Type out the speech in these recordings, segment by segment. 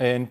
ANP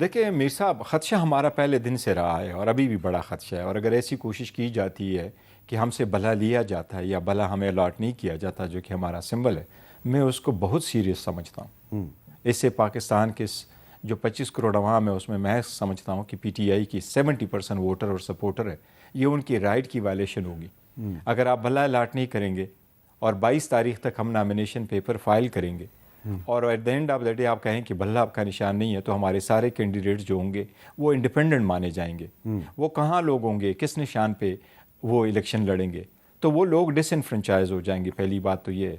دیکھیں میر صاحب، خدشہ ہمارا پہلے دن سے رہا ہے اور ابھی بھی بڑا خدشہ ہے، اور اگر ایسی کوشش کی جاتی ہے کہ ہم سے بھلا لیا جاتا ہے یا بھلا ہمیں الاٹ نہیں کیا جاتا جو کہ ہمارا سمبل ہے، میں اس کو بہت سیریس سمجھتا ہوں۔ اس سے پاکستان کے جو 25 کروڑ عوام ہے اس میں سمجھتا ہوں کہ پی ٹی آئی کی 70% ووٹر اور سپورٹر ہے، یہ ان کی رائٹ کی وائلیشن ہوگی۔ اگر آپ بھلا الاٹ نہیں کریں گے اور 22 تاریخ تک ہم نامینیشن پیپر فائل کریں گے اور at the end of the day آپ کہیں کہ بھلا آپ کا نشان نہیں ہے، تو ہمارے سارے کینڈیڈیٹس جو ہوں گے وہ انڈیپینڈنٹ مانے جائیں گے۔ وہ کہاں لوگ ہوں گے، کس نشان پہ وہ الیکشن لڑیں گے، تو وہ لوگ ڈس انفرنچائز ہو جائیں گے۔ پہلی بات تو یہ ہے،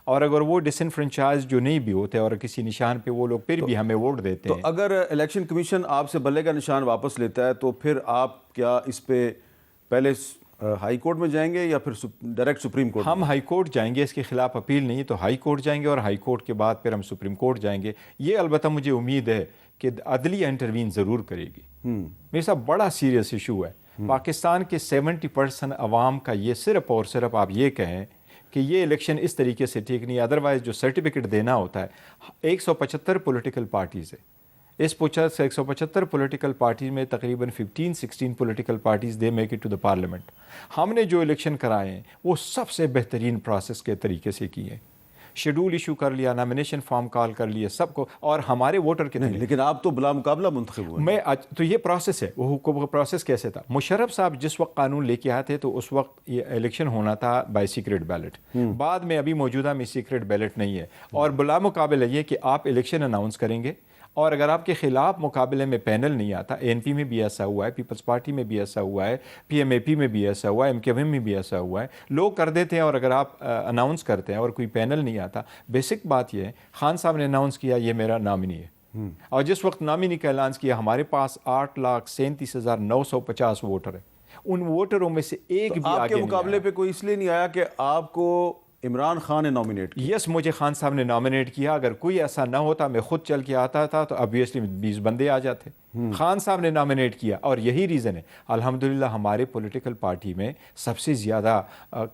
اور اگر وہ ڈس انفرنچائز جو نہیں بھی ہوتے اور کسی نشان پہ وہ لوگ پھر بھی ہمیں ووٹ دیتے ہیں، تو اگر الیکشن کمیشن آپ سے بلے کا نشان واپس لیتا ہے تو پھر آپ کیا اس پہ پہلے ہائی کورٹ میں جائیں گے یا پھر ڈائریکٹ سپریم کورٹ؟ ہم ہائی کورٹ جائیں گے، اس کے خلاف اپیل نہیں تو ہائی کورٹ جائیں گے، اور ہائی کورٹ کے بعد پھر ہم سپریم کورٹ جائیں گے۔ یہ البتہ مجھے امید ہے کہ عدلیہ انٹروین ضرور کرے گی۔ میرے ساتھ بڑا سیریس ایشو ہے پاکستان کے 70% عوام کا، یہ صرف اور صرف آپ یہ کہیں کہ یہ الیکشن اس طریقے سے ٹھیک نہیں ہے، ادروائز جو سرٹیفکیٹ دینا ہوتا ہے 175 پولیٹیکل پارٹیز ہے، اس 175 پولیٹیکل پارٹیز میں تقریباً 15-16 political parties they make it to the parliament. ہم نے جو الیکشن کرائے ہیں وہ سب سے بہترین پروسیس کے طریقے سے کیے ہیں، شیڈول ایشو کر لیا، نامینیشن فارم کال کر لیے سب کو، اور ہمارے ووٹر کے نہیں، لیکن آپ تو بلا مقابلہ منتخب ہوئے۔ تو یہ پروسیس ہے، وہ پروسیس کیسے تھا؟ مشرف صاحب جس وقت قانون لے کے آئے تھے تو اس وقت یہ الیکشن ہونا تھا بائی سیکریٹ بیلٹ، بعد میں ابھی موجودہ میں سیکریٹ بیلٹ نہیں ہے، اور بلا مقابلہ یہ کہ آپ الیکشن اناؤنس کریں گے، اور اگر آپ کے خلاف مقابلے میں پینل نہیں آتا، اے این پی میں بھی ایسا ہوا ہے، پیپلز پارٹی میں بھی ایسا ہوا ہے، پی ایم اے پی میں بھی ایسا ہوا ہے، ایم کیو ایم میں بھی ایسا ہوا ہے، لوگ کر دیتے ہیں، اور اگر آپ اناؤنس کرتے ہیں اور کوئی پینل نہیں آتا، بیسک بات یہ ہے خان صاحب نے اناؤنس کیا یہ میرا نامنی ہے، اور جس وقت نامنی کا اعلان کیا ہمارے پاس 8,37,950 ووٹر ہیں، ان ووٹروں میں سے ایک بھی آپ آگے کے نہیں مقابلے پہ کوئی اس لیے نہیں آیا کہ آپ کو عمران خان نے نامینیٹ کیا؟ یس، مجھے خان صاحب نے نامینیٹ کیا، اگر کوئی ایسا نہ ہوتا میں خود چل کے آتا تھا تو obviously 20 بندے آ جاتے۔ خان صاحب نے نامینیٹ کیا، اور یہی ریزن ہے الحمدللہ ہمارے پولیٹیکل پارٹی میں سب سے زیادہ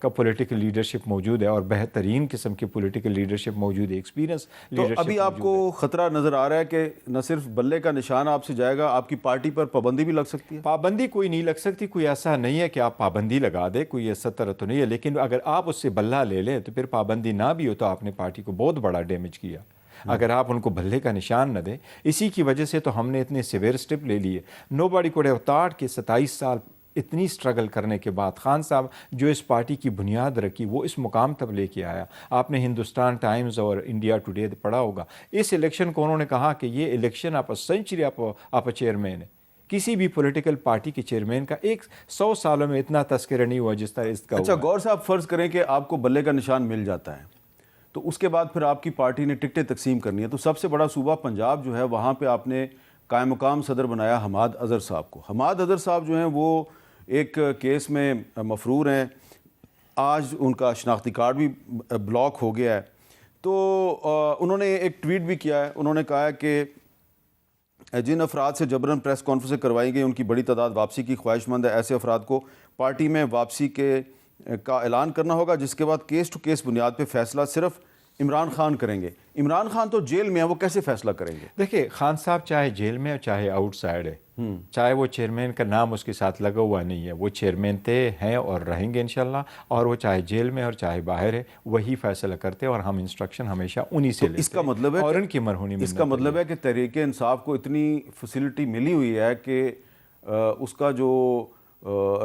کا پولیٹیکل لیڈرشپ موجود ہے، اور بہترین قسم کی پولیٹیکل لیڈرشپ موجود ہے، ایکسپیرینس تو لیڈرشپ۔ ابھی آپ کو خطرہ نظر آ رہا ہے کہ نہ صرف بلے کا نشان آپ سے جائے گا، آپ کی پارٹی پر پابندی بھی لگ سکتی ہے؟ پابندی کوئی نہیں لگ سکتی، کوئی ایسا نہیں ہے کہ آپ پابندی لگا دیں، کوئی ایسا طرح تو نہیں ہے، لیکن اگر آپ اس سے بلہ لے لیں تو پھر پابندی نہ بھی ہو تو آپ نے پارٹی کو بہت بڑا ڈیمیج کیا، اگر آپ ان کو بھلے کا نشان نہ دیں۔ اسی کی وجہ سے تو ہم نے اتنے سیویئر اسٹیپ لے لیے۔ نو باڈی کوڈ ہیو تھاٹ کہ 27 سال اتنی سٹرگل کرنے کے بعد خان صاحب جو اس پارٹی کی بنیاد رکھی وہ اس مقام تک لے کے آیا۔ آپ نے ہندوستان ٹائمز اور انڈیا ٹوڈے پڑھا ہوگا، اس الیکشن کو انہوں نے کہا کہ یہ الیکشن آپ سینچری آپ چیئرمین ہے۔ کسی بھی پولیٹیکل پارٹی کے چیئرمین کا 100 سالوں میں اتنا تذکرہ نہیں ہوا جس طرح اس کا۔ اچھا غور صاحب، فرض کریں کہ آپ کو بلے کا نشان مل جاتا ہے تو اس کے بعد پھر آپ کی پارٹی نے ٹکٹیں تقسیم کرنی ہے، تو سب سے بڑا صوبہ پنجاب جو ہے وہاں پہ آپ نے قائم مقام صدر بنایا حماد اظہر صاحب کو۔ حماد اظہر صاحب جو ہیں وہ ایک کیس میں مفرور ہیں، آج ان کا شناختی کارڈ بھی بلاک ہو گیا ہے، تو انہوں نے ایک ٹویٹ بھی کیا ہے، انہوں نے کہا ہے کہ جن افراد سے جبراً پریس کانفرنسیں کروائی گئی ان کی بڑی تعداد واپسی کی خواہش مند ہے، ایسے افراد کو پارٹی میں واپسی کا اعلان کرنا ہوگا، جس کے بعد کیس ٹو کیس بنیاد پہ فیصلہ صرف عمران خان کریں گے۔ عمران خان تو جیل میں ہیں، وہ کیسے فیصلہ کریں گے؟ دیکھیں خان صاحب چاہے جیل میں چاہے آؤٹ سائڈ ہے، چاہے وہ چیئرمین کا نام اس کے ساتھ لگا ہوا نہیں ہے، وہ چیئرمین تھے ہیں اور رہیں گے انشاءاللہ، اور وہ چاہے جیل میں اور چاہے باہر ہے وہی فیصلہ کرتے ہیں، اور ہم انسٹرکشن ہمیشہ انہی سے لیتے ہیں۔ اس کا مطلب ہے اور ان کی مرہونی اس کا مطلب ہے کہ تحریک انصاف کو اتنی فیسلٹی ملی ہوئی ہے کہ اس کا جو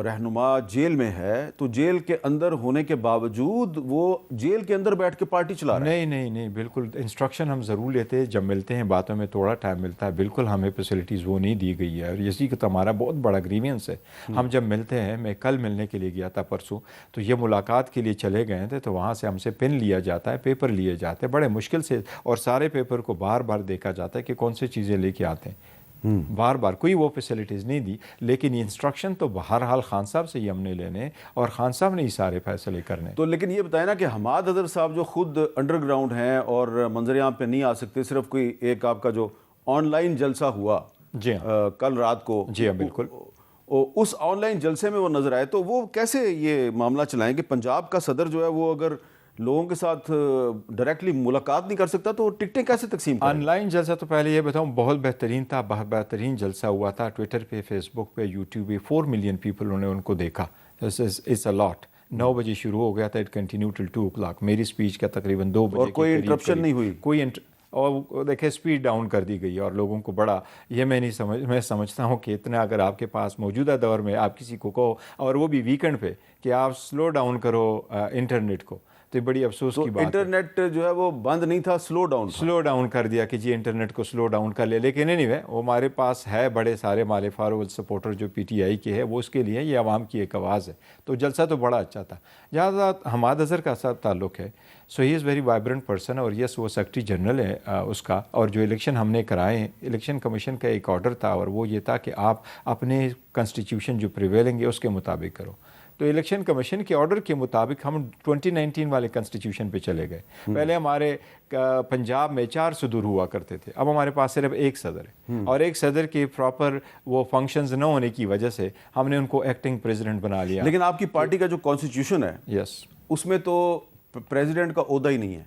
رہنما جیل میں ہے تو جیل کے اندر ہونے کے باوجود وہ جیل کے اندر بیٹھ کے پارٹی چلا رہا ہے؟ نہیں بالکل انسٹرکشن ہم ضرور لیتے ہیں، جب ملتے ہیں باتوں میں تھوڑا ٹائم ملتا ہے، بالکل ہمیں فیسلٹیز وہ نہیں دی گئی ہے، اور اسی کا تو ہمارا بہت بڑا گریوینس ہے۔ ہم جب ملتے ہیں، میں کل ملنے کے لیے گیا تھا پرسوں، تو یہ ملاقات کے لیے چلے گئے تھے، تو وہاں سے ہم سے پن لیا جاتا ہے، پیپر لیے جاتے ہیں بڑے مشکل سے، اور سارے پیپر کو بار بار دیکھا جاتا ہے کہ کون سی چیزیں لے کے آتے ہیں، بار بار کوئی وہ فیسلٹیز نہیں دی، لیکن یہ انسٹرکشن تو بہرحال خان صاحب سے ہی ہم نے لینے، اور خان صاحب نے ہی سارے فیصلے کرنے۔ تو لیکن یہ بتائیں نا کہ حماد اظہر صاحب جو خود انڈر گراؤنڈ ہیں اور منظر عام پہ نہیں آ سکتے، صرف کوئی ایک آپ کا جو آن لائن جلسہ ہوا جی ہاں کل رات کو، جی ہاں بالکل، اس آن لائن جلسے میں وہ نظر آئے، تو وہ کیسے یہ معاملہ چلائیں گے؟ پنجاب کا صدر جو ہے وہ اگر لوگوں کے ساتھ ڈائریکٹلی ملاقات نہیں کر سکتا تو ٹکٹیں کیسے تقسیم کریں؟ آن لائن جلسہ تو پہلے یہ بتاؤں بہت بہترین تھا، بہت بہترین جلسہ ہوا تھا، ٹویٹر پہ، فیس بک پہ، یوٹیوب پہ 4 ملین پیپل نے ان کو دیکھا. اٹس اے لاٹ. 9 بجے شروع ہو گیا تھا، اٹ کنٹینیو ٹل 2 o'clock. میری اسپیچ کا تقریباً 2 بجے اور کوئی انٹرپشن نہیں ہوئی؟ کوئی اور دیکھیں اسپیڈ ڈاؤن کر دی گئی اور لوگوں کو بڑا یہ میں سمجھتا ہوں کہ اتنا اگر آپ کے پاس موجودہ دور میں آپ کسی کو کہو اور وہ بھی ویکنڈ پہ کہ آپ سلو ڈاؤن کرو انٹرنیٹ کو، تو یہ بڑی افسوس کی بات ہے. انٹرنیٹ جو ہے وہ بند نہیں تھا، سلو ڈاؤن کر دیا کہ جی انٹرنیٹ کو سلو ڈاؤن کر لے. لیکن anyway وہ ہمارے پاس ہے بڑے سارے مالے فاروق سپورٹر جو پی ٹی آئی کے ہے، وہ اس کے لیے یہ عوام کی ایک آواز ہے. تو جلسہ تو بڑا اچھا تھا. جہاں تک حماد اظہر کا ساتھ تعلق ہے، سو ہی از ویری وائبرنٹ پرسن، اور یس وہ سیکرٹری جنرل ہے اس کا. اور جو الیکشن ہم نے کرائے ہیں، الیکشن کمیشن کا ایک آرڈر تھا اور وہ یہ تھا کہ آپ اپنے کنسٹیٹیوشن جو پریویلنگ ہے اس کے مطابق کرو. تو الیکشن کمیشن کے آرڈر کے مطابق ہم 2019 والے کنسٹیٹیوشن پہ چلے گئے. پہلے ہمارے پنجاب میں 4 صدور ہوا کرتے تھے، اب ہمارے پاس صرف 1 صدر ہے، اور 1 صدر کے پراپر وہ فنکشنز نہ ہونے کی وجہ سے ہم نے ان کو ایکٹنگ پریزیڈنٹ بنا لیا. لیکن آپ کی پارٹی کا جو کانسٹیٹیوشن ہے، یس، اس میں تو پریزیڈنٹ کا عہدہ ہی نہیں ہے.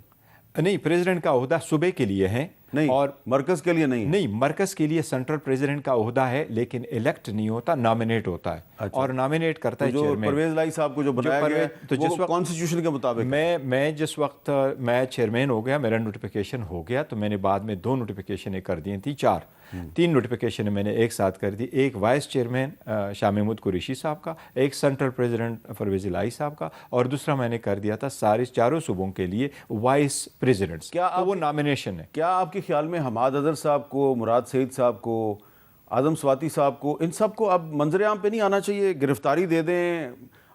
نہیں، پریزیڈنٹ کا عہدہ صوبے کے لیے ہے، نہیں، اور مرکز کے لیے نہیں. نہیں، مرکز کے لیے سینٹرل پریزیڈنٹ کا عہدہ ہے، لیکن الیکٹ نہیں ہوتا، نامینیٹ ہوتا ہے. اور نامینیٹ کرتا ہے چیئرمین. پرویز لائی صاحب کو جو بنایا گیا ہے وہ کانسٹیٹیوشن کے مطابق. میں جس وقت میں چیئرمین ہو گیا، میرا نوٹیفیکیشن ہو گیا، تو میں نے بعد میں 2 نوٹیفیکیشنیں کر دی تھیں، 3 نوٹیفیکیشن میں نے ایک ساتھ کر دی. ایک وائس چیئرمین شاہ محمود قریشی صاحب کا، ایک سینٹرل پریزیڈنٹ پرویز لائی صاحب کا، اور دوسرا میں نے کر دیا تھا سارے 4 صوبوں کے لیے وائس پریزیڈنٹس. کیا وہ نامینیشن ہے؟ کیا آپ کے خیال میں حماد اظہر صاحب کو، مراد سعید صاحب کو، اعظم سواتی صاحب کو، ان سب کو اب منظر عام پہ نہیں آنا چاہیے؟ گرفتاری دے دیں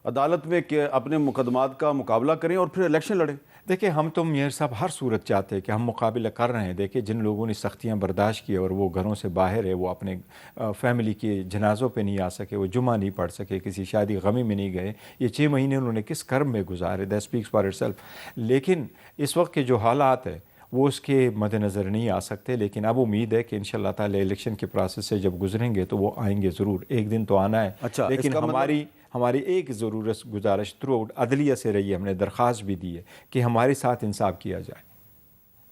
عدالت میں کہ اپنے مقدمات کا مقابلہ کریں اور پھر الیکشن لڑیں. دیکھیں ہم تو میئر صاحب ہر صورت چاہتے ہیں کہ ہم مقابلہ کر رہے ہیں. دیکھیں جن لوگوں نے سختیاں برداشت کی اور وہ گھروں سے باہر ہے، وہ اپنے فیملی کے جنازوں پہ نہیں آ سکے، وہ جمعہ نہیں پڑھ سکے، کسی شادی غمی میں نہیں گئے، یہ 6 مہینے انہوں نے کس کرم میں گزارے، that speaks for itself. لیکن اس وقت کے جو حالات ہیں وہ اس کے مد نظر نہیں آ سکتے. لیکن اب امید ہے کہ انشاءاللہ تعالی الیکشن کے پروسیس سے جب گزریں گے تو وہ آئیں گے ضرور، ایک دن تو آنا ہے. اچھا، لیکن ہماری ایک ضرورت گزارش تھرو آؤٹ عدلیہ سے رہی ہے، ہم نے درخواست بھی دی ہے کہ ہمارے ساتھ انصاف کیا جائے.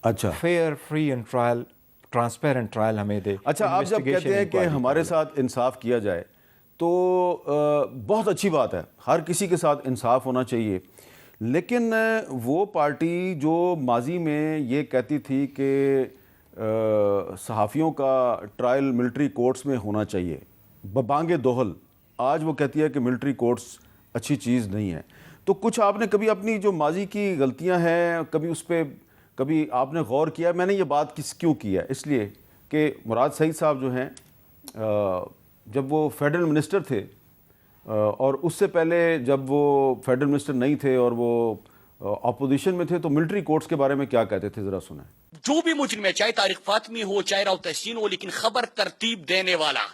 اچھا، fair, free and trial, transparent trial ہمیں دے. اچھا، آپ جب کہتے ہیں کہ ہمارے ساتھ انصاف کیا جائے تو بہت اچھی بات ہے، ہر کسی کے ساتھ انصاف ہونا چاہیے. لیکن وہ پارٹی جو ماضی میں یہ کہتی تھی کہ صحافیوں کا ٹرائل ملٹری کورٹس میں ہونا چاہیے، ببانگ دوہل، آج وہ کہتی ہے کہ ملٹری کورٹس اچھی چیز نہیں ہے. تو کچھ آپ نے کبھی اپنی جو ماضی کی غلطیاں ہیں کبھی اس پہ کبھی آپ نے غور کیا؟ میں نے یہ بات کیوں کی ہے؟ اس لیے کہ مراد سعید صاحب جو ہیں جب وہ فیڈرل منسٹر تھے اور اس سے پہلے جب وہ فیڈرل منسٹر نہیں تھے اور وہ اپوزیشن میں تھے تو ملٹری کورٹس کے بارے میں کیا کہتے تھے، ذرا سنیں. جو بھی مجرم ہے، چاہے طارق فاطمی ہو، چاہے راؤ تحسین ہو، لیکن خبر ترتیب دینے والا،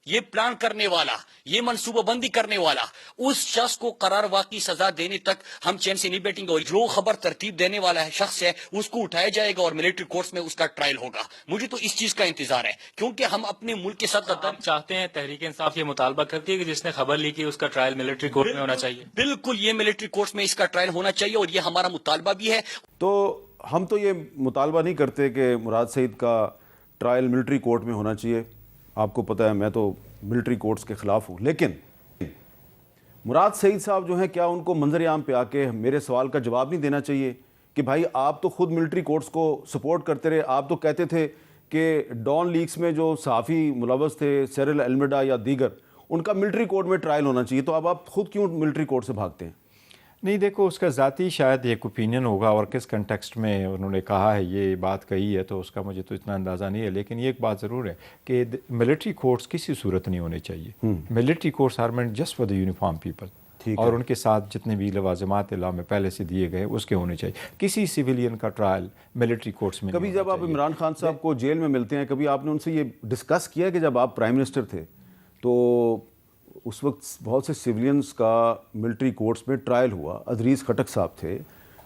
یہ پلان کرنے والا، یہ منصوبہ بندی کرنے والا، اس شخص کو قرار واقعی سزا دینے تک ہم چین سے نہیں بیٹھیں گے. اور جو خبر ترتیب دینے والا ہے شخص ہے، اس کو اٹھایا جائے گا اور ملٹری کورٹس میں اس کا ٹرائل ہوگا. مجھے تو اس چیز کا انتظار ہے کیونکہ ہم اپنے ملک کے ساتھ ہم چاہتے ہیں، تحریک انصاف یہ مطالبہ کرتی ہے کہ جس نے خبر لی کی اس کا ٹرائل ملٹری کورٹ میں ہونا چاہیے. بالکل، یہ ملٹری کورٹس میں اس کا ٹرائل ہونا چاہیے اور یہ ہمارا مطالبہ بھی ہے. تو ہم تو یہ مطالبہ نہیں کرتے کہ مراد سعید کا ٹرائل ملٹری کورٹ میں ہونا چاہیے. آپ کو پتہ ہے میں تو ملٹری کورٹس کے خلاف ہوں. لیکن مراد سعید صاحب جو ہیں، کیا ان کو منظر عام پہ آ کے میرے سوال کا جواب نہیں دینا چاہیے کہ بھائی آپ تو خود ملٹری کورٹس کو سپورٹ کرتے رہے، آپ تو کہتے تھے کہ ڈان لیکس میں جو صحافی ملوث تھے، سیرل المیڈا یا دیگر، ان کا ملٹری کورٹ میں ٹرائل ہونا چاہیے، تو اب آپ خود کیوں ملٹری کورٹ سے بھاگتے ہیں؟ نہیں، دیکھو اس کا ذاتی شاید ایک اوپینین ہوگا اور کس کنٹیکسٹ میں انہوں نے کہا ہے، یہ بات کہی ہے، تو اس کا مجھے تو اتنا اندازہ نہیں ہے. لیکن یہ ایک بات ضرور ہے کہ ملٹری کورٹس کسی صورت نہیں ہونے چاہیے. Military courts are meant just for the uniform people, اور ان کے ساتھ جتنے بھی لوازمات لا میں پہلے سے دیے گئے اس کے ہونے چاہیے. کسی سویلین کا ٹرائل ملٹری کورٹس میں کبھی جب آپ عمران خان صاحب کو جیل میں ملتے ہیں، کبھی آپ نے ان سے یہ ڈسکس کیا کہ جب آپ پرائم منسٹر تھے تو اس وقت بہت سے سویلینز کا ملٹری کورٹس میں ٹرائل ہوا، عزریز خٹک صاحب تھے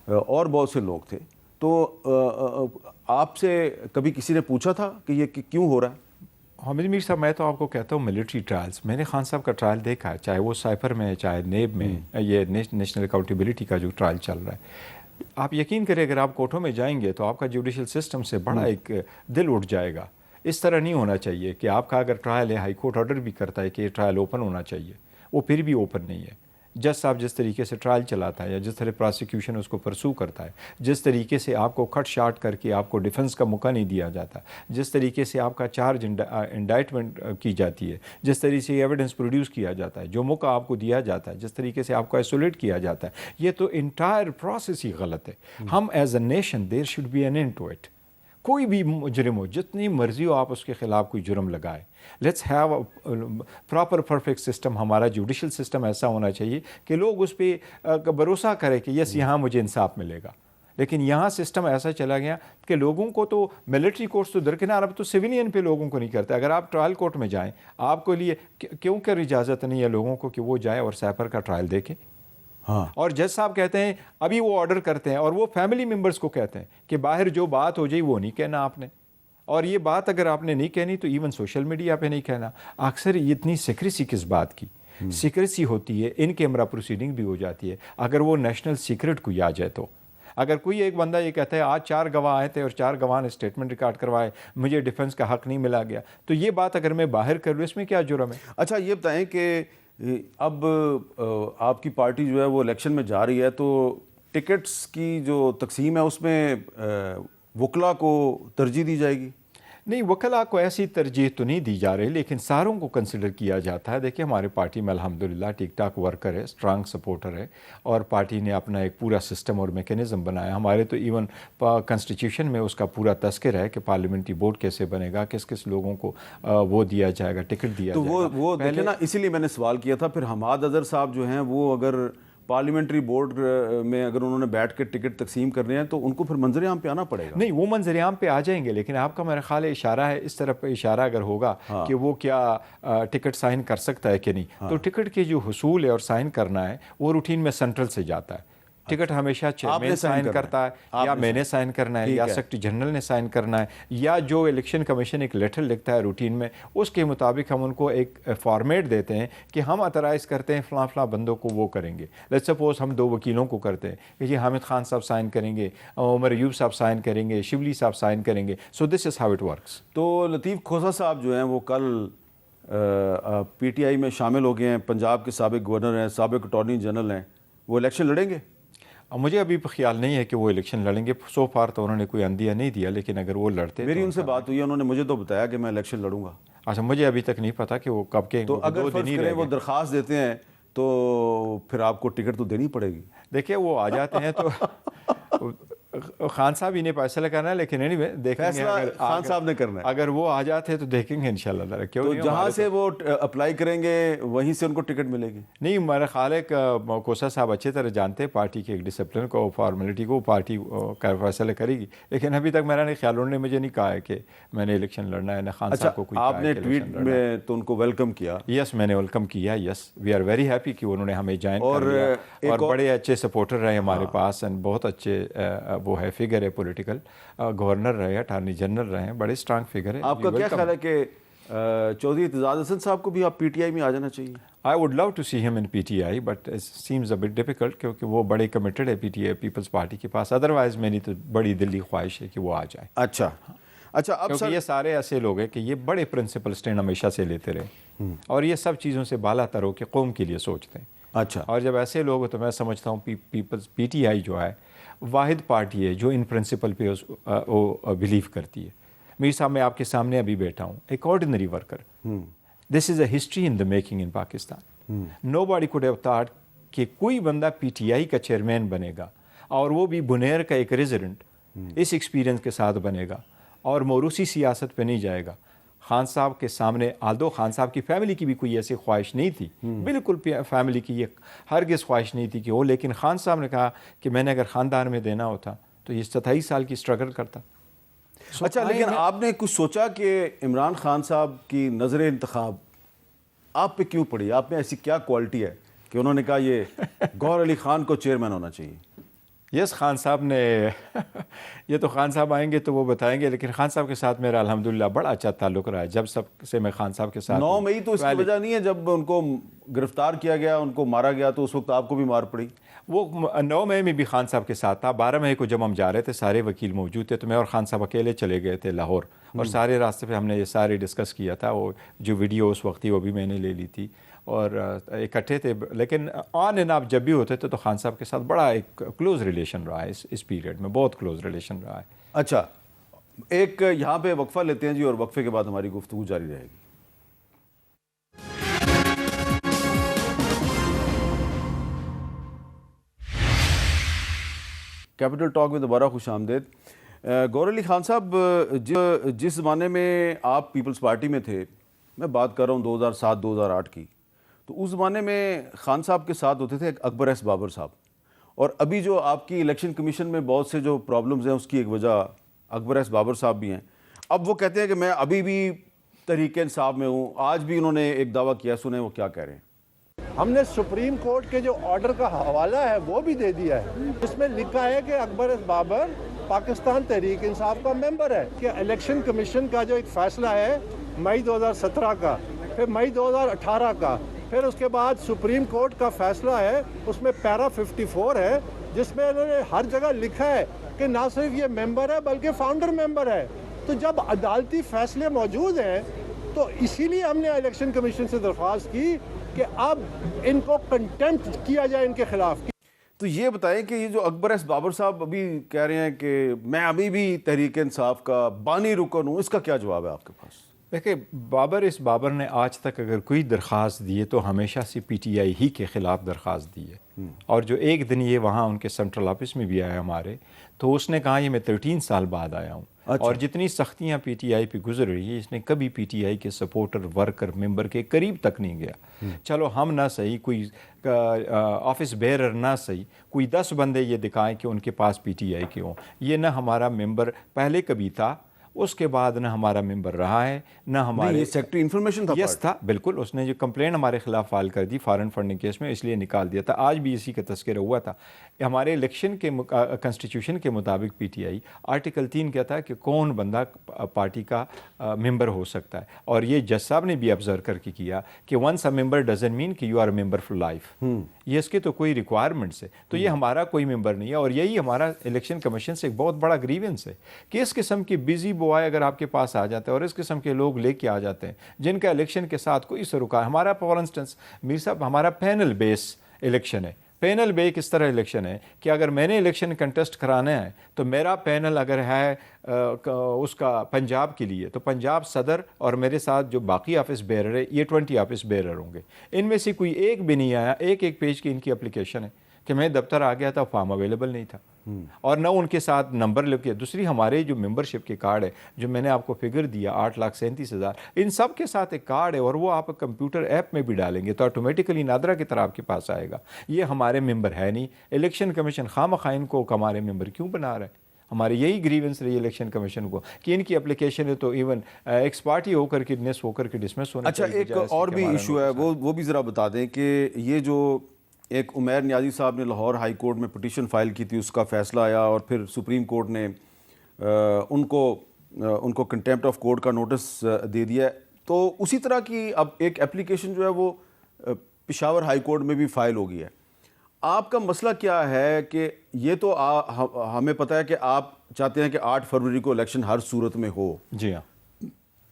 اور بہت سے لوگ تھے، تو آپ سے کبھی کسی نے پوچھا تھا کہ یہ کیوں ہو رہا ہے؟ حامد میر صاحب، میں تو آپ کو کہتا ہوں ملٹری ٹرائلز، میں نے خان صاحب کا ٹرائل دیکھا ہے، چاہے وہ سائفر میں، چاہے نیب میں، یہ نیشنل اکاؤنٹیبلٹی کا جو ٹرائل چل رہا ہے. آپ یقین کریں اگر آپ کورٹوں میں جائیں گے تو آپ کا جوڈیشل سسٹم سے بڑا ایک دل اٹھ جائے گا. اس طرح نہیں ہونا چاہیے کہ آپ کا اگر ٹرائل ہے ہائی کورٹ آرڈر بھی کرتا ہے کہ یہ ٹرائل اوپن ہونا چاہیے, وہ پھر بھی اوپن نہیں ہے. جج صاحب جس طریقے سے ٹرائل چلاتا ہے یا جس طرح پراسیکیوشن اس کو پرسو کرتا ہے, جس طریقے سے آپ کو کٹ شارٹ کر کے آپ کو ڈیفنس کا موقع نہیں دیا جاتا, جس طریقے سے آپ کا چارج انڈائٹمنٹ کی جاتی ہے, جس طریقے سے ایویڈنس پروڈیوس کیا جاتا ہے, جو موقع آپ کو دیا جاتا ہے, جس طریقے سے آپ کو آئسولیٹ کیا جاتا ہے, یہ تو انٹائر پروسیس ہی غلط ہے. ہم as a nation there should be an end to it. کوئی بھی مجرم ہو, جتنی مرضی ہو آپ اس کے خلاف کوئی جرم لگائے. Let's have proper perfect system. ہمارا جوڈیشل سسٹم ایسا ہونا چاہیے کہ لوگ اس پہ بھروسہ کریں کہ یس یہاں مجھے انصاف ملے گا. لیکن یہاں سسٹم ایسا چلا گیا کہ لوگوں کو تو ملٹری کورٹس تو درکنار, اب تو سویلین پہ لوگوں کو نہیں کرتے. اگر آپ ٹرائل کورٹ میں جائیں, آپ کو لیے کیوں کر اجازت نہیں ہے لوگوں کو کہ وہ جائیں اور سیپر کا ٹرائل دیکھیں. ہاں, اور جج صاحب کہتے ہیں ابھی وہ آرڈر کرتے ہیں اور وہ فیملی ممبرس کو کہتے ہیں کہ باہر جو بات ہو جائے وہ نہیں کہنا آپ نے, اور یہ بات اگر آپ نے نہیں کہنی تو ایون سوشل میڈیا پہ نہیں کہنا. اکثر اتنی سیکریسی کس بات کی سیکریسی ہوتی ہے, ان کیمرہ پروسیڈنگ بھی ہو جاتی ہے. اگر وہ نیشنل سیکرٹ کوئی آ جائے تو, اگر کوئی ایک بندہ یہ کہتا ہے آج 4 گواہ آئے تھے اور 4 گواہ نے اسٹیٹمنٹ ریکارڈ کروائے, مجھے ڈیفنس کا حق نہیں ملا گیا, تو یہ بات اگر میں باہر کر لوں اس میں کیا جرم ہے؟ اچھا یہ بتائیں کہ اب آپ کی پارٹی جو ہے وہ الیکشن میں جا رہی ہے, تو ٹکٹس کی جو تقسیم ہے اس میں وکلا کو ترجیح دی جائے گی؟ نہیں, وکلاء کو ایسی ترجیح تو نہیں دی جا رہی, لیکن ساروں کو کنسیڈر کیا جاتا ہے. دیکھیں ہمارے پارٹی میں الحمدللہ ٹھیک ٹھاک ورکر ہے, اسٹرانگ سپورٹر ہے, اور پارٹی نے اپنا ایک پورا سسٹم اور میکینزم بنایا. ہمارے تو ایون کنسٹیٹیوشن میں اس کا پورا تذکر ہے کہ پارلیمنٹری بورڈ کیسے بنے گا, کس کس لوگوں کو وہ دیا جائے گا, ٹکٹ دیا جائے گا. تو وہ دیکھیں نا, اسی لیے میں نے سوال کیا تھا. پھر حماد اظہر صاحب جو ہیں وہ اگر پارلیمنٹری بورڈ میں اگر انہوں نے بیٹھ کے ٹکٹ تقسیم کرنے ہیں تو ان کو پھر منظر عام پہ آنا پڑے گا. نہیں, وہ منظر عام پہ آ جائیں گے, لیکن آپ کا میرا خیال ہے اشارہ ہے اس طرف اشارہ اگر ہوگا کہ وہ کیا ٹکٹ سائن کر سکتا ہے کہ نہیں. تو ٹکٹ کے جو حصول ہے اور سائن کرنا ہے وہ روٹین میں سینٹرل سے جاتا ہے. ٹکٹ ہمیشہ چیئرمین سائن کرتا ہے, یا میں نے سائن کرنا ہے, یا سیکرٹری جنرل نے سائن کرنا ہے, یا جو الیکشن کمیشن ایک لیٹر لکھتا ہے روٹین میں, اس کے مطابق ہم ان کو ایک فارمیٹ دیتے ہیں کہ ہم اترائز کرتے ہیں فلاں فلاں بندوں کو وہ کریں گے. لیٹس سپوز ہم 2 وکیلوں کو کرتے ہیں کہ یہ حامد خان صاحب سائن کریں گے, عمر ایوب صاحب سائن کریں گے, شبلی صاحب سائن کریں گے. سو دس از ہاؤ اٹ ورکس. تو لطیف کھوسہ صاحب جو ہیں وہ کل پی ٹی آئی میں شامل ہو گئے ہیں, پنجاب کے سابق گورنر ہیں, سابق اٹارنی جنرل ہیں, وہ الیکشن لڑیں گے؟ مجھے ابھی خیال نہیں ہے کہ وہ الیکشن لڑیں گے. سو فار تو انہوں نے کوئی اندیا نہیں دیا, لیکن اگر وہ لڑتے, میری ان سے بات ہوئی ہے, انہوں نے مجھے تو بتایا کہ میں الیکشن لڑوں گا. اچھا, مجھے ابھی تک نہیں پتا کہ وہ کب کے. تو اگر فرض کریں وہ درخواست دیتے ہیں تو پھر آپ کو ٹکٹ تو دینی پڑے گی. دیکھیں وہ آ جاتے ہیں تو خان صاحب ہی نے فیصلہ کرنا ہے, لیکن اینی وے دیکھیں گے. خان صاحب نے کرنا ہے. اگر وہ آ جاتے ہیں تو دیکھیں گے انشاءاللہ. تو جہاں سے وہ اپلائی کریں گے وہیں سے ان کو ٹکٹ ملے گی؟ نہیں, میرا خیال ہے کہ کوسا صاحب اچھے طرح جانتے ہیں پارٹی کے ایک ڈسپلن کو, فارمیلٹی کو, پارٹی کا فیصلہ کرے گی. لیکن ابھی تک میرا نہیں خیال, انہوں نے مجھے نہیں کہا ہے کہ میں نے الیکشن لڑنا ہے, نہ خان صاحب کو کوئی کہا ہے. آپ نے ٹویٹ میں تو ان کو ویلکم کیا؟ یس, میں نے ویلکم کیا. یس, وی آر ویری ہیپی کہ انہوں نے ہمیں جوائن کر لیا, اور بڑے اچھے سپورٹر رہے ہمارے پاس, اینڈ بہت اچھے وہ ہے فگر ہے پولیٹیکل, گورنر رہے, اٹارنی جنرل رہے, بڑے اسٹرانگ فگر ہے. آپ کا کیا خیال ہے کہ چودھری اعتزاز حسن صاحب کو بھی آپ پی ٹی آئی میں آ جانا چاہیے؟ I would love to see him in PTI, but it seems a bit difficult کیونکہ وہ بڑے کمیٹڈ ہے PTI پیپلز پارٹی کے پاس. ادروائز میری تو بڑی دلی خواہش ہے کہ وہ آ جائے. اچھا, اب کیونکہ یہ سارے ایسے لوگ ہیں کہ یہ بڑے پرنسپل اسٹینڈ ہمیشہ سے لیتے رہے, اور یہ سب چیزوں سے بالا تر ہو کے قوم کے لیے سوچتے ہیں. اچھا, اور جب ایسے لوگ تو میں سمجھتا ہوں پیپلز PTI جو ہے واحد پارٹی ہے جو ان پرنسپل پہ وہ بلیو کرتی ہے. میر صاحب, میں آپ کے سامنے ابھی بیٹھا ہوں, ایک ordinary worker. This is a history in the making in Pakistan. Nobody could have thought کہ کوئی بندہ PTI کا چیئرمین بنے گا, اور وہ بھی بنیر کا ایک ریزیڈنٹ, اس ایکسپیرینس کے ساتھ بنے گا, اور موروثی سیاست پہ نہیں جائے گا. خان صاحب کے سامنے, آلدو خان صاحب کی فیملی کی بھی کوئی ایسی خواہش نہیں تھی, بالکل فیملی کی یہ ہرگز خواہش نہیں تھی کہ وہ, لیکن خان صاحب نے کہا کہ میں نے اگر خاندان میں دینا ہوتا تو یہ 27 سال کی اسٹرگل کرتا. اچھا, لیکن آپ نے کچھ سوچا کہ عمران خان صاحب کی نظر انتخاب آپ پہ کیوں پڑی؟ آپ میں ایسی کیا کوالٹی ہے کہ انہوں نے کہا یہ گوہر علی خان کو چیئرمین ہونا چاہیے؟ یس, خان صاحب نے یہ تو خان صاحب آئیں گے تو وہ بتائیں گے، لیکن خان صاحب کے ساتھ میرا الحمدللہ بڑا اچھا تعلق رہا ہے جب سب سے میں خان صاحب کے ساتھ 9 مئی تو اس کی وجہ نہیں ہے جب ان کو گرفتار کیا گیا، ان کو مارا گیا تو اس وقت آپ کو بھی مار پڑی؟ وہ 9 مئی میں بھی خان صاحب کے ساتھ تھا. 12 مئی کو جب ہم جا رہے تھے سارے وکیل موجود تھے، تو میں اور خان صاحب اکیلے چلے گئے تھے لاہور، اور سارے راستے پہ ہم نے یہ سارے ڈسکس کیا تھا. وہ جو ویڈیو اس وقت تھی وہ بھی میں نے لے لی تھی اور اکٹھے تھے. لیکن آن اینڈ آف جب بھی ہوتے تھے تو خان صاحب کے ساتھ بڑا ایک کلوز ریلیشن رہا ہے، اس پیریڈ میں بہت کلوز ریلیشن رہا ہے. اچھا، ایک یہاں پہ وقفہ لیتے ہیں جی، اور وقفے کے بعد ہماری گفتگو جاری رہے گی. کیپٹل ٹاک میں دوبارہ خوش آمدید. گور علی خان صاحب، جس زمانے میں آپ پیپلز پارٹی میں تھے، میں بات کر رہا ہوں 2007-2008 کی، تو اس زمانے میں خان صاحب کے ساتھ ہوتے تھے ایک اکبر ایس بابر صاحب، اور ابھی جو آپ کی الیکشن کمیشن میں بہت سے جو پرابلمز ہیں اس کی ایک وجہ اکبر ایس بابر صاحب بھی ہیں. اب وہ کہتے ہیں کہ میں ابھی بھی تحریک انصاف میں ہوں. آج بھی انہوں نے ایک دعویٰ کیا، سنیں وہ کیا کہہ رہے ہیں. ہم نے سپریم کورٹ کے جو آرڈر کا حوالہ ہے وہ بھی دے دیا ہے، اس میں لکھا ہے کہ اکبر ایس بابر پاکستان تحریک انصاف کا ممبر ہے. کہ الیکشن کمیشن کا جو ایک فیصلہ ہے مئی 2017 کا، پھر مئی 2018 کا، پھر اس کے بعد سپریم کورٹ کا فیصلہ ہے، اس میں پیرا 54 ہے جس میں انہوں نے ہر جگہ لکھا ہے کہ نہ صرف یہ ممبر ہے بلکہ فاؤنڈر ممبر ہے. تو جب عدالتی فیصلے موجود ہیں تو اسی لیے ہم نے الیکشن کمیشن سے درخواست کی کہ اب ان کو کنٹمپٹ کیا جائے ان کے خلاف. تو یہ بتائیں کہ یہ جو اکبر ایس بابر صاحب ابھی کہہ رہے ہیں کہ میں ابھی بھی تحریک انصاف کا بانی رکن ہوں، اس کا کیا جواب ہے آپ کے پاس؟ دیکھیں، بابر نے آج تک اگر کوئی درخواست دی ہے تو ہمیشہ سے پی ٹی آئی ہی کے خلاف درخواست دی ہے. اور جو ایک دن یہ وہاں ان کے سینٹرل آفس میں بھی آیا ہمارے، تو اس نے کہا یہ میں 13 سال بعد آیا ہوں. اور جتنی سختیاں پی ٹی آئی پہ گزر رہی ہے، اس نے کبھی پی ٹی آئی کے سپورٹر، ورکر، ممبر کے قریب تک نہیں گیا. چلو ہم نہ صحیح، کوئی آفس بیرر نہ صحیح، کوئی 10 بندے یہ دکھائیں کہ ان کے پاس پی ٹی آئی کے ہوں. یہ نہ ہمارا ممبر پہلے کبھی تھا، اس کے بعد نہ ہمارا ممبر رہا ہے، نہ ہمارے یہ سیکٹری انفارمیشن تھا. یس تھا، بالکل. اس نے جو کمپلین ہمارے خلاف فائل کر دی فارن فنڈنگ کیس میں، اس لیے نکال دیا تھا. آج بھی اسی کا تذکرہ ہوا تھا. ہمارے الیکشن کے کنسٹیٹیوشن کے مطابق پی ٹی آئی آرٹیکل 3 کہتا ہے کہ کون بندہ پارٹی کا ممبر ہو سکتا ہے. اور یہ جج صاحب نے بھی آبزرو کر کے کیا کہ once a member doesn't mean کہ you are a member for life. یہ اس کے تو کوئی ریکوائرمنٹس ہے. تو یہ ہمارا کوئی ممبر نہیں ہے. اور یہی ہمارا الیکشن کمیشن سے ایک بہت بڑا گریونس ہے کہ اس قسم کی بزی بوائے اگر آپ کے پاس آ جاتے ہیں اور اس قسم کے لوگ لے کے آ جاتے ہیں جن کا الیکشن کے ساتھ کوئی سروکار. ہمارا فار انسٹنس میر صاحب ہمارا پینل بیس الیکشن ہے. پینل بے کس طرح الیکشن ہے کہ اگر میں نے الیکشن کنٹیسٹ کرانا ہے تو میرا پینل اگر ہے اس کا پنجاب کے لیے، تو پنجاب صدر اور میرے ساتھ جو باقی آفس بیرر ہے یہ 20 آفس بیرر ہوں گے. ان میں سے کوئی ایک بھی نہیں آیا. ایک پیج کی ان کی اپلیکیشن ہے کہ میں دفتر آ گیا تھا، فارم اویلیبل نہیں تھا، اور نہ ان کے ساتھ نمبر لکھ کے. دوسری ہمارے جو ممبرشپ کے کارڈ ہے جو میں نے آپ کو فگر دیا 8,37,000، ان سب کے ساتھ ایک کارڈ ہے، اور وہ آپ کمپیوٹر ایپ میں بھی ڈالیں گے تو آٹومیٹکلی نادرا کی طرح آپ کے پاس آئے گا. یہ ہمارے ممبر ہے نہیں. الیکشن کمیشن خواہ ان کو ہمارے ممبر کیوں بنا رہا ہے؟ ہماری یہی گریونس رہی الیکشن کمیشن کو کہ ان کی اپلیکیشن ہے تو ایون ایکس پارٹی ہو کر کے ڈسمس ہونا. اچھا، ایک اور بھی ایشو ہے، وہ بھی ذرا بتا دیں کہ یہ جو ایک عمیر نیازی صاحب نے لاہور ہائی کورٹ میں پٹیشن فائل کی تھی، اس کا فیصلہ آیا اور پھر سپریم کورٹ نے ان کو کنٹیمپٹ آف کورٹ کا نوٹس دے دیا ہے. تو اسی طرح کی اب ایک اپلیکیشن جو ہے وہ پشاور ہائی کورٹ میں بھی فائل ہو گئی ہے. آپ کا مسئلہ کیا ہے کہ یہ تو ہمیں پتہ ہے کہ آپ چاہتے ہیں کہ 8 فروری کو الیکشن ہر صورت میں ہو. جی ہاں.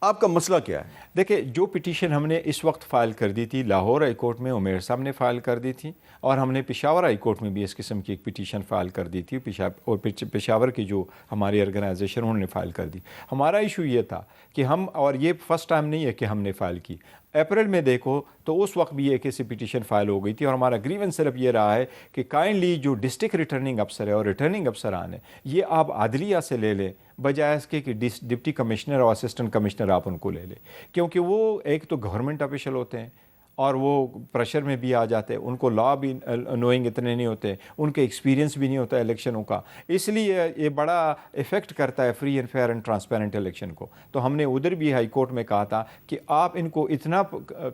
آپ کا مسئلہ کیا ہے؟ دیکھیں، جو پٹیشن ہم نے اس وقت فائل کر دی تھی لاہور ہائی کورٹ میں عمیر صاحب نے فائل کر دی تھی، اور ہم نے پشاور ہائی کورٹ میں بھی اس قسم کی ایک پٹیشن فائل کر دی تھی. اور پشاور کی جو ہماری آرگنائزیشن انہوں نے فائل کر دی. ہمارا ایشو یہ تھا کہ ہم، اور یہ فرسٹ ٹائم نہیں ہے کہ ہم نے فائل کی، اپریل میں دیکھو تو اس وقت بھی ایک ایسی پٹیشن فائل ہو گئی تھی. اور ہمارا گریونس صرف یہ رہا ہے کہ کائنڈلی جو ڈسٹرکٹ ریٹرننگ افسر ہے اور ریٹرننگ افسران ہیں یہ آپ عدلیہ سے لے لیں بجائے اس کے کہ ڈپٹی کمشنر اور اسسٹنٹ کمشنر آپ ان کو لے لیں، کیونکہ وہ ایک تو گورنمنٹ آفیشل ہوتے ہیں اور وہ پریشر میں بھی آ جاتے ہیں, ان کو لا بھی نوئنگ اتنے نہیں ہوتے, ان کے ایکسپیرینس بھی نہیں ہوتا الیکشنوں کا, اس لیے یہ بڑا افیکٹ کرتا ہے free and fair and transparent election کو. تو ہم نے ادھر بھی ہائی کورٹ میں کہا تھا کہ آپ ان کو اتنا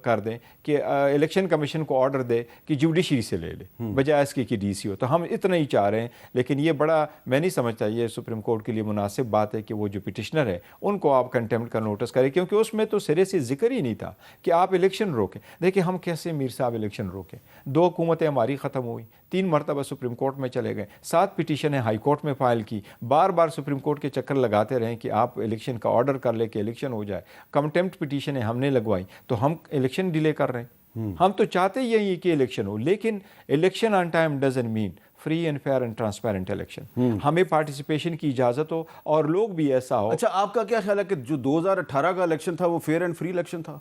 کر دیں کہ الیکشن کمیشن کو آرڈر دے کہ جوڈیشری سے لے لے بجائے اس کی کہ ڈی سی ہو. تو ہم اتنا ہی چاہ رہے ہیں, لیکن یہ بڑا میں نہیں سمجھتا یہ سپریم کورٹ کے لیے مناسب بات ہے کہ وہ جو پٹیشنر ہے ان کو آپ کنٹیمپٹ کا نوٹس کریں, کیونکہ اس میں تو سرے سے ذکر ہی نہیں تھا کہ آپ الیکشن روکیں. دیکھیں ہم کیسے میر صاحب الیکشن روکیں, 2 حکومتیں ہماری ختم ہوئی, 3 مرتبہ سپریم کورٹ میں چلے گئے, 7 پٹیشنیں ہائی کورٹ میں فائل کی, بار بار سپریم کورٹ کے چکر لگاتے رہیں کہ آپ الیکشن کا آرڈر کر لے کہ الیکشن ہو جائے. کنٹیمپٹ پٹیشنیں ہم نے لگوائی, تو ہم الیکشن ڈیلے کر رہے ہیں. ہم تو چاہتے یہی ہے کہ الیکشن ہو, لیکن election on time doesn't mean free and fair and transparent election. ہمیں پارٹیسپیشن کی اجازت ہو اور لوگ بھی ایسا ہو. اچھا, آپ کا کیا خیال ہے کہ جو 2018 کا الیکشن تھا وہ فیئر اینڈ فری الیکشن تھا؟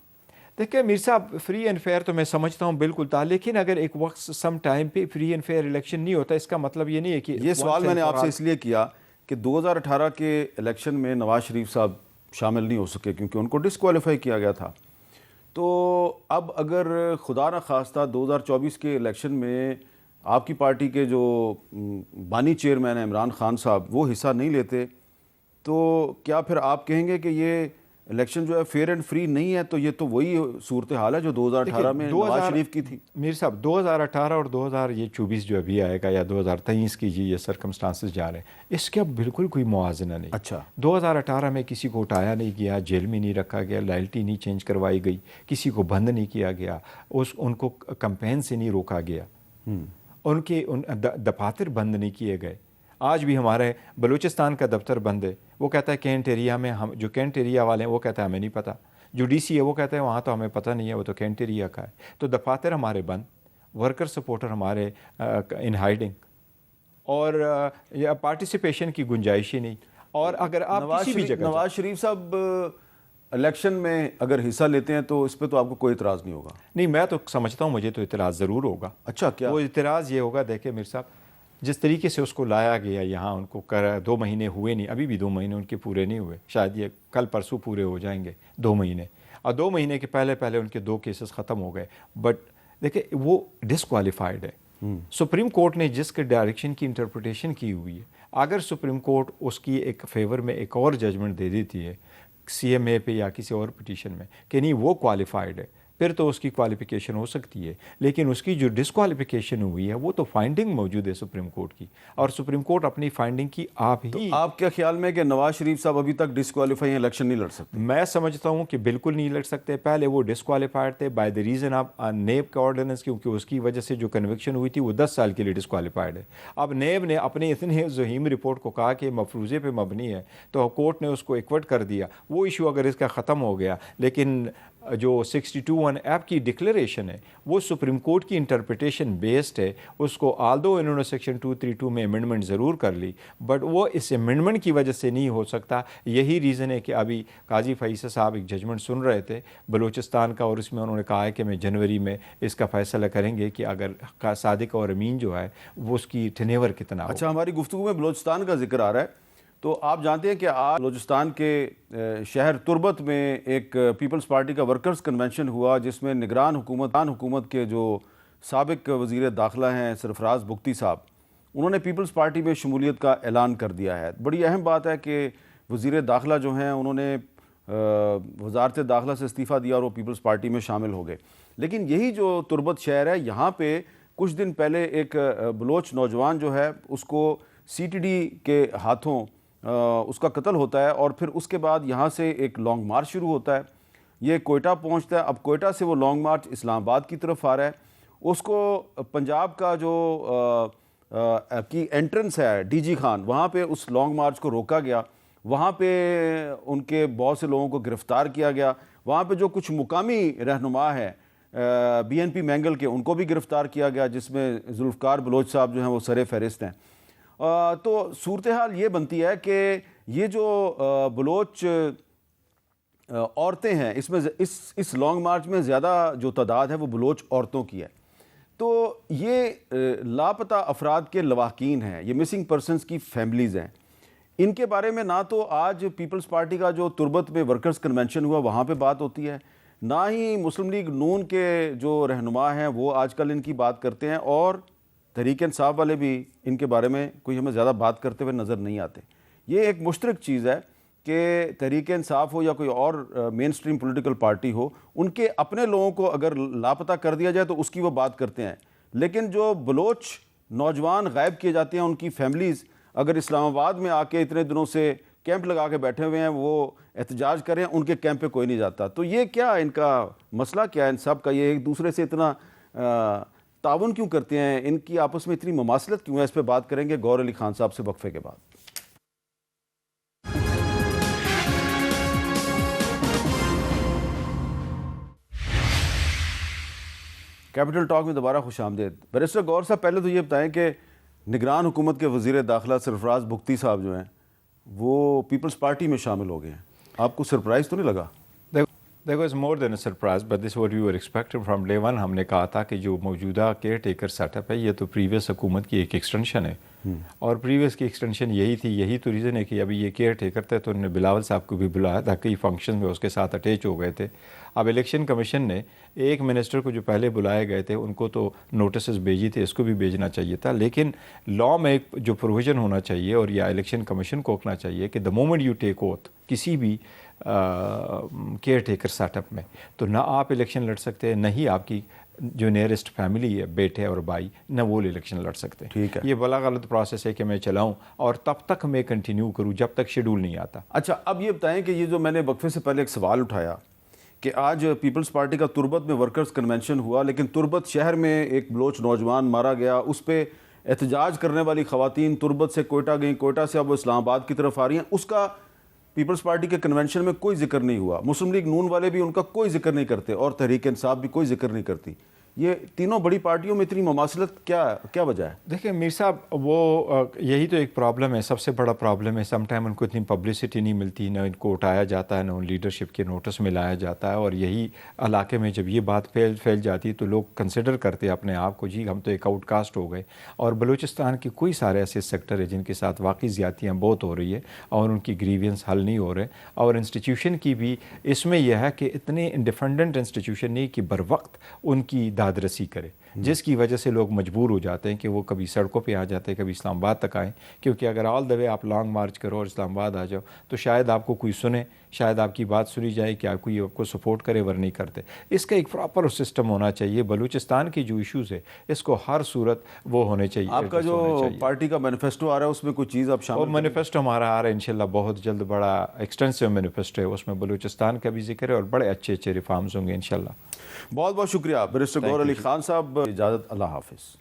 دیکھیں میر صاحب, فری اینڈ فیئر تو میں سمجھتا ہوں بالکل تھا, لیکن اگر ایک وقت سم ٹائم پہ فری اینڈ فیئر الیکشن نہیں ہوتا, اس کا مطلب یہ نہیں ہے کہ یہ سوال میں نے آپ سے اس لیے کیا کہ 2018 کے الیکشن میں نواز شریف صاحب شامل نہیں ہو سکے کیونکہ ان کو ڈسکوالیفائی کیا گیا تھا. تو اب اگر خدا نہ خواستہ 2024 کے الیکشن میں آپ کی پارٹی کے جو بانی چیئرمین ہیں عمران خان صاحب وہ حصہ نہیں لیتے, تو کیا پھر آپ کہیں گے کہ یہ الیکشن جو ہے فیئر اینڈ فری نہیں ہے؟ تو یہ تو وہی صورتحال ہے جو 2018 میں نواز شریف کی تھی. میر صاحب 2018 اور 2024 جو ابھی آئے گا یا 2023 کی یہ سرکمسٹانسز جا رہے ہیں, اس کا بالکل کوئی موازنہ نہیں. اچھا, 2018 میں کسی کو اٹھایا نہیں گیا, جیل میں نہیں رکھا گیا, لائلٹی نہیں چینج کروائی گئی, کسی کو بند نہیں کیا گیا, ان کو کمپین سے نہیں روکا گیا, ان کے دفاتر بند نہیں کیے گئے. آج بھی ہمارے بلوچستان کا دفتر بند ہے, وہ کہتا ہے کینٹ ایریا میں, ہم جو کینٹ ایریا والے ہیں وہ کہتا ہے ہمیں نہیں پتہ, جو ڈی سی ہے وہ کہتا ہے وہاں تو ہمیں پتہ نہیں ہے, وہ تو کینٹ ایریا کا ہے. تو دفاتر ہمارے بند, ورکر سپورٹر ہمارے ان ہائیڈنگ, اور پارٹیسپیشن کی گنجائش ہی نہیں. اور اگر آپ کسی بھی جگہ نواز شریف صاحب الیکشن میں اگر حصہ لیتے ہیں تو اس پہ تو آپ کو کوئی اعتراض نہیں ہوگا؟ نہیں, میں تو سمجھتا ہوں مجھے تو اعتراض ضرور ہوگا. اچھا, کیا وہ اعتراض یہ ہوگا, دیکھیں میر صاحب جس طریقے سے اس کو لایا گیا یہاں, ان کو 2 مہینے ہوئے نہیں, ابھی بھی 2 مہینے ان کے پورے نہیں ہوئے, شاید یہ کل پرسوں پورے ہو جائیں گے 2 مہینے, اور 2 مہینے کے پہلے ان کے 2 کیسز ختم ہو گئے. بٹ دیکھیں وہ ڈسکوالیفائڈ ہے. سپریم کورٹ نے جس کے ڈائریکشن کی انٹرپریٹیشن کی ہوئی ہے, اگر سپریم کورٹ اس کی ایک فیور میں ایک اور ججمنٹ دے دیتی ہے سی ایم اے پہ یا کسی اور پٹیشن میں کہ نہیں وہ کوالیفائڈ ہے, پھر تو اس کی کوالیفیکیشن ہو سکتی ہے. لیکن اس کی جو ڈسکوالیفیکیشن ہوئی ہے وہ تو فائنڈنگ موجود ہے سپریم کورٹ کی, اور سپریم کورٹ اپنی فائنڈنگ کی آپ ہی. آپ کے خیال میں کہ نواز شریف صاحب ابھی تک ڈسکوالیفائی ہیں, الیکشن نہیں لڑ سکتے؟ میں سمجھتا ہوں کہ بالکل نہیں لڑ سکتے. پہلے وہ ڈسکوالیفائڈ تھے by the reason of NAB کا آرڈیننس, کیونکہ اس کی وجہ سے جو کنوکشن ہوئی تھی وہ 10 سال کے لیے ڈسکوالیفائڈ ہے. اب نیب نے اپنے اتنے ذہیم رپورٹ کو کہا کہ مفروضے پہ مبنی ہے, تو کورٹ نے اس کو ایکورٹ کر دیا. وہ ایشو اگر اس کا ختم ہو گیا, لیکن جو 62(1) ایپ کی ڈکلیریشن ہے وہ سپریم کورٹ کی انٹرپریٹیشن بیسڈ ہے. اس کو آلدو انہوں نے سیکشن 232 میں امینڈمنٹ ضرور کر لی, بٹ وہ اس امینڈمنٹ کی وجہ سے نہیں ہو سکتا. یہی ریزن ہے کہ ابھی قاضی فیصل صاحب ایک ججمنٹ سن رہے تھے بلوچستان کا, اور اس میں انہوں نے کہا ہے کہ میں جنوری میں اس کا فیصلہ کریں گے کہ اگر صادق اور امین جو ہے وہ اس کی ٹینیور کتنا ہو. اچھا, ہماری گفتگو میں بلوچستان کا ذکر آ رہا ہے, تو آپ جانتے ہیں کہ آج بلوچستان کے شہر تربت میں ایک پیپلز پارٹی کا ورکرز کنونشن ہوا, جس میں نگران حکومت کے جو سابق وزیر داخلہ ہیں سرفراز بگٹی صاحب, انہوں نے پیپلز پارٹی میں شمولیت کا اعلان کر دیا ہے. بڑی اہم بات ہے کہ وزیر داخلہ جو ہیں انہوں نے وزارت داخلہ سے استعفیٰ دیا اور وہ پیپلز پارٹی میں شامل ہو گئے. لیکن یہی جو تربت شہر ہے, یہاں پہ کچھ دن پہلے ایک بلوچ نوجوان جو ہے اس کو سی ٹی ڈی کے ہاتھوں اس کا قتل ہوتا ہے, اور پھر اس کے بعد یہاں سے ایک لانگ مارچ شروع ہوتا ہے. یہ کوئٹہ پہنچتا ہے. اب کوئٹہ سے وہ لانگ مارچ اسلام آباد کی طرف آ رہا ہے. اس کو پنجاب کا جو کی انٹرنس ہے ڈی جی خان, وہاں پہ اس لانگ مارچ کو روکا گیا. وہاں پہ ان کے بہت سے لوگوں کو گرفتار کیا گیا. وہاں پہ جو کچھ مقامی رہنما ہے بی این پی مینگل کے, ان کو بھی گرفتار کیا گیا, جس میں ذوالفقار بلوچ صاحب جو ہیں وہ سر فہرست ہیں. تو صورتحال یہ بنتی ہے کہ یہ جو بلوچ عورتیں ہیں, اس میں اس لانگ مارچ میں زیادہ جو تعداد ہے وہ بلوچ عورتوں کی ہے. تو یہ لاپتہ افراد کے لواحقین ہیں, یہ مسنگ پرسنز کی فیملیز ہیں. ان کے بارے میں نہ تو آج پیپلز پارٹی کا جو تربت میں ورکرز کنونشن ہوا وہاں پہ بات ہوتی ہے, نہ ہی مسلم لیگ نون کے جو رہنما ہیں وہ آج کل ان کی بات کرتے ہیں، اور تحریک انصاف والے بھی ان کے بارے میں کوئی ہمیں زیادہ بات کرتے ہوئے نظر نہیں آتے۔ یہ ایک مشترک چیز ہے کہ تحریک انصاف ہو یا کوئی اور مین سٹریم پولیٹیکل پارٹی ہو، ان کے اپنے لوگوں کو اگر لاپتہ کر دیا جائے تو اس کی وہ بات کرتے ہیں، لیکن جو بلوچ نوجوان غائب کیے جاتے ہیں ان کی فیملیز اگر اسلام آباد میں آ کے اتنے دنوں سے کیمپ لگا کے بیٹھے ہوئے ہیں، وہ احتجاج کریں، ان کے کیمپ پہ کوئی نہیں جاتا، تو یہ کیا ان کا مسئلہ کیا ہے ان سب کا؟ یہ ایک دوسرے سے اتنا تعاون کیوں کرتے ہیں؟ ان کی آپس میں اتنی مماثلت کیوں ہے؟ اس پہ بات کریں گے گور علی خان صاحب سے وقفے کے بعد۔ کیپٹل ٹاک میں دوبارہ خوش آمدید۔ بیرسٹر گور صاحب، پہلے تو یہ بتائیں کہ نگران حکومت کے وزیر داخلہ سرفراز بگٹی صاحب جو ہیں وہ پیپلز پارٹی میں شامل ہو گئے ہیں، آپ کو سرپرائز تو نہیں لگا؟ دیکھو is more than a surprise but this what you are expecting from day one. ہم نے کہا تھا کہ جو موجودہ کیئر ٹیکر سیٹ اپ ہے یہ تو پریویس حکومت کی ایک ایکسٹینشن ہے، اور پریویس کی ایکسٹینشن یہی تھی، یہی تو ریزن ہے کہ ابھی یہ کیئر ٹیکر تھے تو انہوں نے بلاول صاحب کو بھی بلایا تھا، کئی فنکشن میں اس کے ساتھ اٹیچ ہو گئے تھے۔ اب الیکشن کمیشن نے ایک منسٹر کو جو پہلے بلائے گئے تھے ان کو تو نوٹسز بھیجی تھے، اس کو بھی بھیجنا چاہیے تھا، لیکن لا میں ایک جو پروویژن ہونا چاہیے اور یا الیکشن کمیشن کو ہونا چاہیے کہ the moment you take oath کسی بھی کیئر ٹیکر سیٹ اپ میں، تو نہ آپ الیکشن لڑ سکتے ہیں، نہ ہی آپ کی جو نیئرسٹ فیملی ہے، بیٹے اور بھائی، نہ وہ الیکشن لڑ سکتے ہیں۔ ٹھیک ہے، یہ بڑا غلط پروسیس ہے کہ میں چلاؤں اور تب تک میں کنٹینیو کروں جب تک شیڈول نہیں آتا۔ اچھا، اب یہ بتائیں کہ یہ جو میں نے وقفے سے پہلے ایک سوال اٹھایا کہ آج پیپلز پارٹی کا تربت میں ورکرز کنونشن ہوا، لیکن تربت شہر میں ایک بلوچ نوجوان مارا گیا، اس پہ احتجاج کرنے والی خواتین تربت سے کوئٹہ گئیں، کوئٹہ سے اب وہ اسلام آباد کی طرف آ رہی ہیں، اس کا پیپلز پارٹی کے کنونشن میں کوئی ذکر نہیں ہوا۔ مسلم لیگ نون والے بھی ان کا کوئی ذکر نہیں کرتے اور تحریک انصاف بھی کوئی ذکر نہیں کرتی۔ یہ تینوں بڑی پارٹیوں میں اتنی مماثلت کیا وجہ ہے؟ دیکھیں میر صاحب، وہ یہی تو ایک پرابلم ہے، سب سے بڑا پرابلم ہے۔ سم ٹائم ان کو اتنی پبلسٹی نہیں ملتی، نہ ان کو اٹھایا جاتا ہے، نہ ان لیڈرشپ کے نوٹس میں لایا جاتا ہے، اور یہی علاقے میں جب یہ بات پھیل جاتی ہے تو لوگ کنسیڈر کرتے ہیں اپنے آپ کو، جی ہم تو ایک آؤٹ کاسٹ ہو گئے۔ اور بلوچستان کے کوئی سارے ایسے سیکٹر ہیں جن کے ساتھ واقعی زیادتیاں بہت ہو رہی ہے اور ان کی گریوینس حل نہیں ہو رہے، اور انسٹیٹیوشن کی بھی اس میں یہ ہے کہ اتنے انڈیپینڈنٹ انسٹیٹیوشن نہیں کہ بر وقت ان کی داد رسی کرے، جس کی وجہ سے لوگ مجبور ہو جاتے ہیں کہ وہ کبھی سڑکوں پہ آ جاتے ہیں، کبھی اسلام آباد تک آئیں، کیونکہ اگر آل دا وے آپ لانگ مارچ کرو اور اسلام آباد آ جاؤ تو شاید آپ کو کوئی سنے، شاید آپ کی بات سنی جائے کہ کوئی آپ کو سپورٹ کرے، ور نہیں کرتے۔ اس کا ایک پراپر سسٹم ہونا چاہیے۔ بلوچستان کی جو ایشوز ہے اس کو ہر صورت وہ ہونے چاہیے۔ آپ کا جو پارٹی کا مینیفیسٹو آ رہا ہے اس میں کوئی چیز آپ شامل؟ مینیفیسٹو ہمارا آ رہا ہے انشاءاللہ بہت جلد، بڑا ایکسٹینسو مینیفیسٹو ہے، اس میں بلوچستان کا بھی ذکر ہے اور بڑے اچھے ریفارمز ہوں گے انشاءاللہ۔ بہت بہت شکریہ بیرسٹر گور علی خان صاحب، اجازت، اللہ حافظ۔